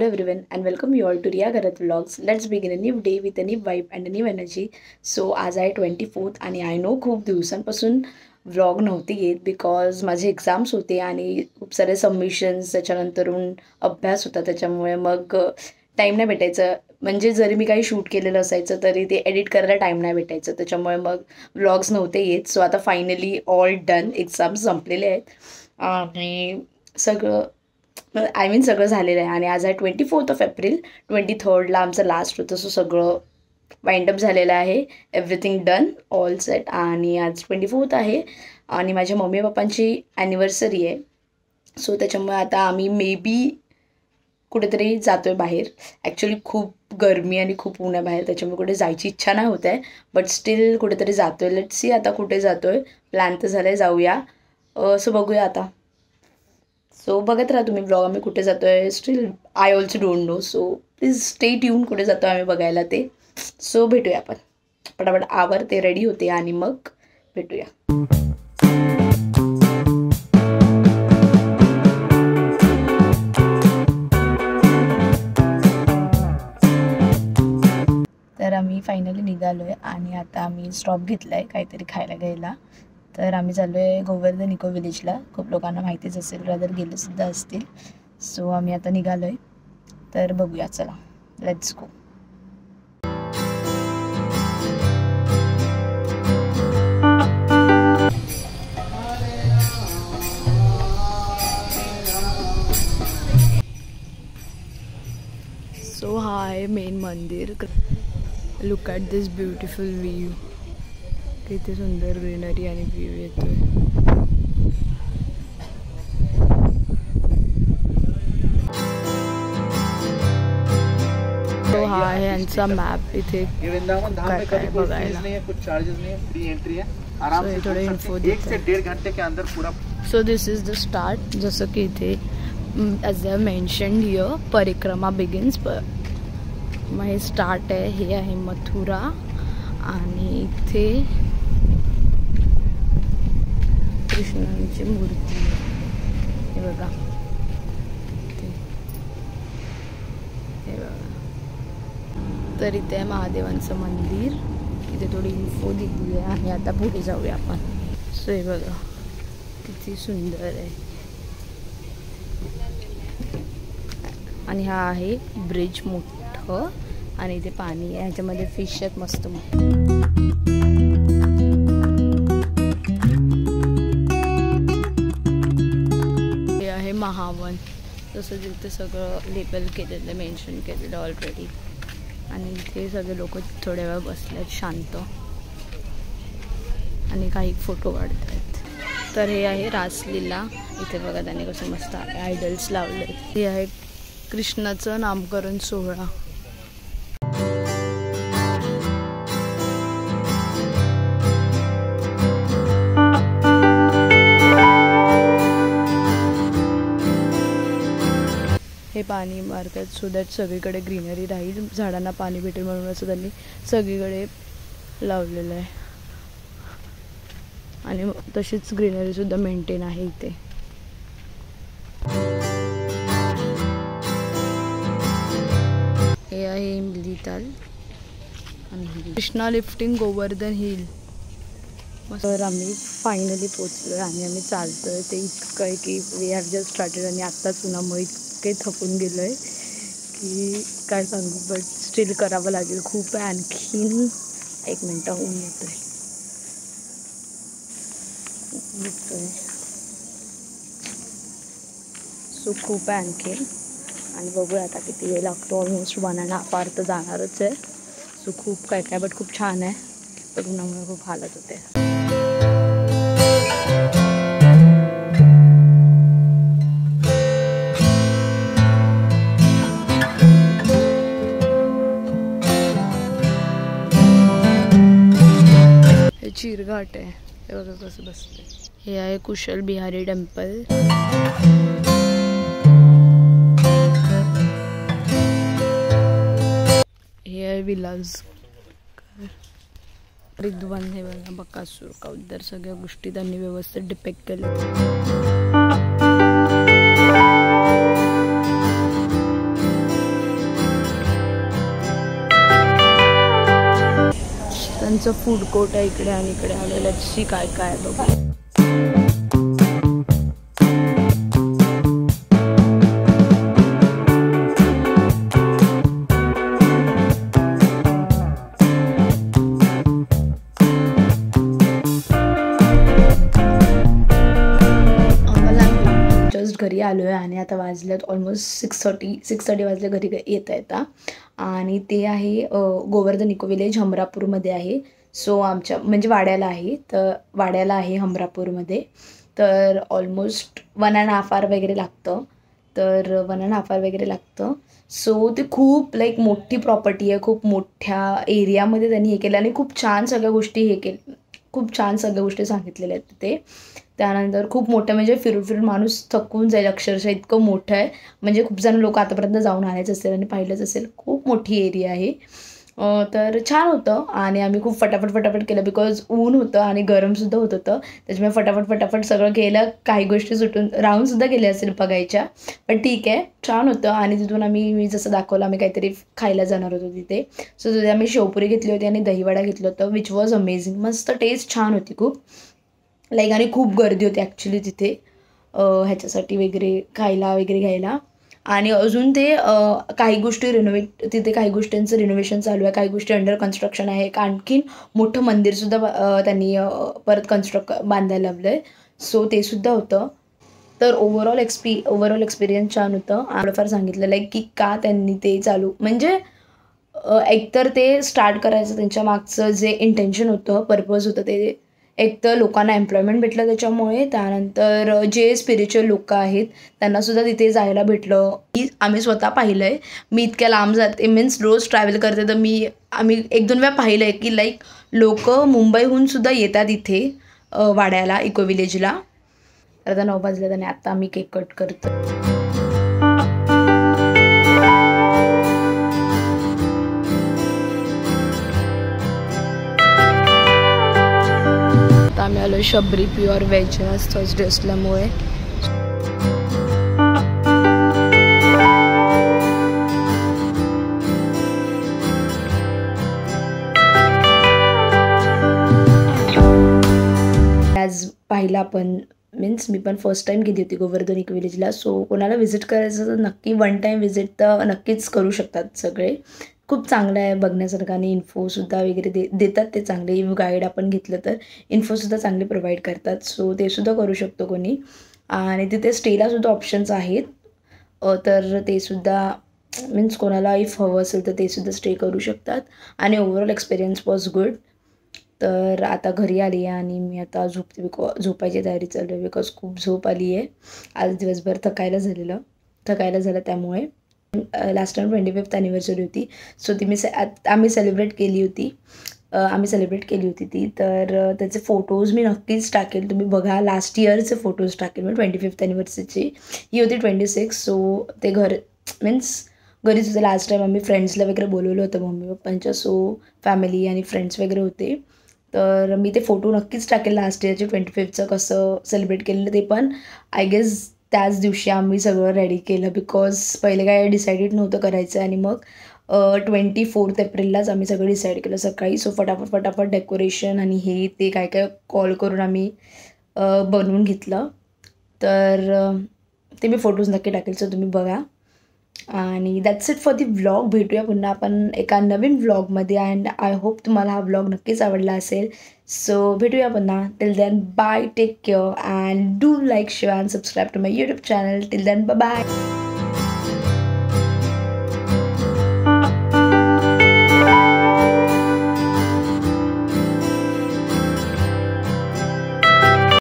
Hello everyone and welcome you all to Riya Garat Vlogs. Let's begin a new day with a new vibe and a new energy. So आज आहे 24th आणि I know खूप दिवसांपासून vlog नव्हते येत because माझे exams होते आणि खूप सारे सबमिशन्स त्याच्यानंतरून अभ्यास होता त्याच्यामुळे मग टाईम नाही भेटायचं. म्हणजे जरी मी काही शूट केलेलं असायचं तरी ते एडिट करायला टाईम नाही भेटायचं त्याच्यामुळे मग व्लॉग्स नव्हते येत. सो आता फायनली ऑल डन, एक्झाम्स संपलेले आहेत आणि सगळं आय मीन सगळं झालेलं आहे. आणि आज आहे 24 एप्रिल. 23rdला आमचं लास्ट होतं. सो सगळं वाइंडअप झालेलं आहे. Everything done, all set. आणि आज 24 आहे आणि माझ्या मम्मी पप्पांची ॲनिव्हर्सरी आहे. सो त्याच्यामुळे आता आम्ही मे बी कुठेतरी जातो आहे बाहेर. ॲक्च्युली खूप गरमी आणि खूप ऊन आहे बाहेर त्याच्यामुळे कुठे जायची इच्छा नाही होत आहे. बट स्टील कुठेतरी जातो आहे. लेट्स सी आता कुठे जातो आहे. प्लॅन तर झालं आहे जाऊया. सो बघूया आता. सो बघत राहा तुम्ही ब्लॉग आम्ही कुठे जातो आहे. Still I also don't know. So please stay tune कुठे जातो आम्ही बघायला ते. सो भेटूया आपण. पटापट आवरते, रेडी होते आणि मग भेटूया. तर आम्ही फायनली निघालो आहे आणि आता आम्ही स्टॉप घेतला आहे काहीतरी खायला घ्यायला. तर आम्ही चाललो आहे गोवर्धन इको विलेजला. खूप लोकांना माहितीच असेल, रादर गेलेसुद्धा असतील. सो आम्ही आता निघालो आहे. तर बघूया, चला लेट्स गो. सो हा आहे मेन मंदिर. Look at this beautiful view. किती सुंदर ग्रीनरी आणि व्ह्यू येतोय. तो हा आहे यांचा मॅप. इथे काय काय बघायला. थोडे इन्फो देतात. So this is the start. जसं की इथे ॲज आय मेन्शन्ड हिअर परिक्रमा बिगिन्स. मग हे स्टार्ट आहे. हे आहे मथुरा आणि इथे कृष्णांची मूर्ती हे बघा. हे बघा. तर इथे आहे महादेवांचं मंदिर. इथे थोडी इन्फो दिली आहे आणि आता पुढे जाऊया आपण. सो हे बघा किती सुंदर आहे. आणि हा आहे ब्रिज मोठं आणि इथे पाणी आहे. ह्याच्यामध्ये फिश आहेत मस्त. हे आहे महावन. जसं तिथे सगळं लेबल केलेलं, मेन्शन केलेलं ऑलरेडी. आणि इथे सगळे लोक थोड्या वेळ बसलेत शांत आणि काही फोटो काढत आहेत. तर हे आहे रासलीला. इथे बघा त्याने कसं मस्त आयडल्स लावले. हे आहे कृष्णाचं नामकरण सोहळा. हे पाणी मारतात सो दॅट सगळीकडे ग्रीनरी राहील, झाडांना पाणी भेटेल म्हणून असं त्यांनी सगळीकडे लावलेलं आहे. आणि तशीच ग्रीनरीसुद्धा मेंटेन आहे इथे. हे आहे इमली ताल आणि कृष्णा लिफ्टिंग गोवर्धन हिल. तर आम्ही फायनली पोचलो आणि आम्ही चालतोय. ते इतकं आहे की वी हॅव जस्ट स्टार्टेड आणि आत्ताच उन्हामुळे इतके थकून गेलो आहे की काय सांगू. बट स्टील करावं लागेल. खूप आहे आणखीन. 1 मिनटं होऊन येतोय. सो खूप आहे आणखीन आणि बघूया आता किती वेळ लागतो. ऑलमोस्ट 1.5 hour तर जाणारच आहे. सो खूप काय काय बट खूप छान आहे. पण उन्हामुळे खूप हालत होते. हे चिरघाट आहे. हे बघा कसं बसले. हे आहे कुशल बिहारी टेम्पल. हे आहे विलास रिद्वान. हे बघा बकासूर का उद्धार. सगळ्या गोष्टी त्यांनी व्यवस्थित डिपेक्ट केल्या. त्यांचं फूड कोर्ट आहे इकडे आणि इकडे आलेलं शी काय काय बघा. घरी आलो आहे आणि आता वाजल्यात ऑलमोस्ट 6:30 वाजले घरी येता येता. आणि ते आहे गोवर्धन इको विलेज हमरापूरमध्ये आहे. सो आमच्या म्हणजे वाड्याला आहे, तर वाड्याला आहे हमरापूरमध्ये. तर ऑलमोस्ट 1.5 आवर वगैरे लागतं. तर 1.5 आवर वगैरे लागतं. सो ते खूप लाईक मोठी प्रॉपर्टी आहे, खूप मोठ्या एरियामध्ये त्यांनी हे केलं आणि खूप छान सगळ्या गोष्टी खूप छान सगळ्या गोष्टी सांगितलेल्या आहेत तिथे. त्यानंतर खूप मोठं म्हणजे फिरून फिरून माणूस थकून जाईल अक्षरशः, इतकं मोठं आहे. म्हणजे खूप जण लोक आतापर्यंत जाऊन आलेच असेल आणि पाहिलंच असेल, खूप मोठी एरिया आहे. तर छान होतं आणि आम्ही खूप फटाफट केलं बिकॉज ऊन होतं आणि गरमसुद्धा होत होतं. त्याच्यामुळे फटाफट सगळं केलं. काही गोष्टी राहूनसुद्धा गेल्या असेल बघायच्या, पण ठीक आहे, छान होतं. आणि तिथून मी जसं दाखवलं, आम्ही काहीतरी खायला जाणार होतो तिथे. सो तिथे आम्ही शेवपुरी घेतली होती आणि दहीवडा घेतलं होतं, विच वॉज अमेझिंग. मस्त टेस्ट छान होती खूप लाईक. आणि खूप गर्दी होती ॲक्च्युली तिथे ह्याच्यासाठी वगैरे खायला वगैरे घ्यायला. आणि अजून ते काही गोष्टी तिथे काही गोष्टींचं रिनोव्हेशन चालू आहे, काही गोष्टी अंडर कन्स्ट्रक्शन आहे. आणखीन मोठं मंदिरसुद्धा त्यांनी परत बांधायला लावलं आहे. सो ते सुद्धा होतं. तर ओव्हरऑल एक्सपिरियन्स छान होतं. थोडंफार सांगितलं लाईक की का त्यांनी ते चालू म्हणजे एकतर ते स्टार्ट करायचं त्यांच्या मागचं जे इंटेन्शन होतं, पर्पज होतं, ते एक तर लोकांना एम्प्लॉयमेंट भेटलं त्याच्यामुळे. त्यानंतर जे स्पिरिच्युअल लोक आहेत त्यांनासुद्धा तिथे जायला भेटलं. आम्ही स्वतः पाहिलं आहे. मी इतक्या लांब जाते, मीन्स रोज ट्रॅव्हल करते, तर आम्ही 1-2 वेळा पाहिलं आहे की लाईक लोक मुंबईहूनसुद्धा येतात इथे वाड्याला इको विलेजला. तर आता 9 वाजले आणि आता आम्ही केक कट करतो. आम्ही आलो शबरी प्युअर व्हेज थर्सडे असल्यामुळे. आज पाहिला आपण मीन्स मी पण फर्स्ट टाईम गेली होती गोवर्धन इको विलेजला. सो कोणाला व्हिजिट करायचं तर नक्की 1 टाईम व्हिजिट तर नक्कीच करू शकतात सगळे. खूप चांगलं आहे बघण्यासारखं आणि इन्फोसुद्धा वगैरे देतात ते चांगले. गाईड आपण घेतलं तर इन्फोसुद्धा चांगले प्रोव्हाइड करतात. सो ते सुद्धा करू शकतो कोणी. आणि तिथे स्टेलासुद्धा ऑप्शन्स आहेत. तर ते सुद्धा मीन्स कोणाला इफ हवं असेल तर ते सुद्धा स्टे करू शकतात. आणि ओव्हरऑल एक्सपिरियन्स वॉज गुड. तर आता घरी आली आहे आणि मी आता झोपायची तयारी चालू आहे बिकॉज खूप झोप आली आहे. आज दिवसभर थकायला झालं त्यामुळे. लास्ट टाइम 25th ॲनिव्हर्सरी होती. सो ती आम्ही सेलिब्रेट केली होती ती. तर त्याचे फोटोज मी नक्कीच टाकेल, तुम्ही बघा. लास्ट इयरचे फोटोज टाकेल मी 25th ॲनिव्हर्सरीची. ही होती 26. सो ते घरीच होतं. लास्ट टाईम आम्ही फ्रेंड्सला वगैरे बोलवलं होतं मम्मी पप्पांच्या. सो फॅमिली आणि फ्रेंड्स वगैरे होते. तर मी ते फोटो नक्कीच टाकेल लास्ट इयरचे 25th कसं सेलिब्रेट केलेलं ते पण. आय गेस त्याच दिवशी आम्ही सगळं रेडी केलं बिकॉज पहिले काय डिसाइडेड नव्हतं करायचं आणि मग 24 एप्रिललाच आम्ही सगळं डिसाईड केलं सकाळी. सो फटाफट डेकोरेशन आणि हे ते काय कॉल करून आम्ही बनवून घेतलं. तर ते मी फोटोज नक्की टाकेल, सो तुम्ही बघा. आणि that's it for the vlog. भेटूया पुन्हा आपण एका नवीन व्लॉगमध्ये. अँड आय होप तुम्हाला हा व्लॉग नक्कीच आवडला असेल. सो भेटूया पुन्हा. Till then bye, take care and do like, share and subscribe to my YouTube channel. Till then bye.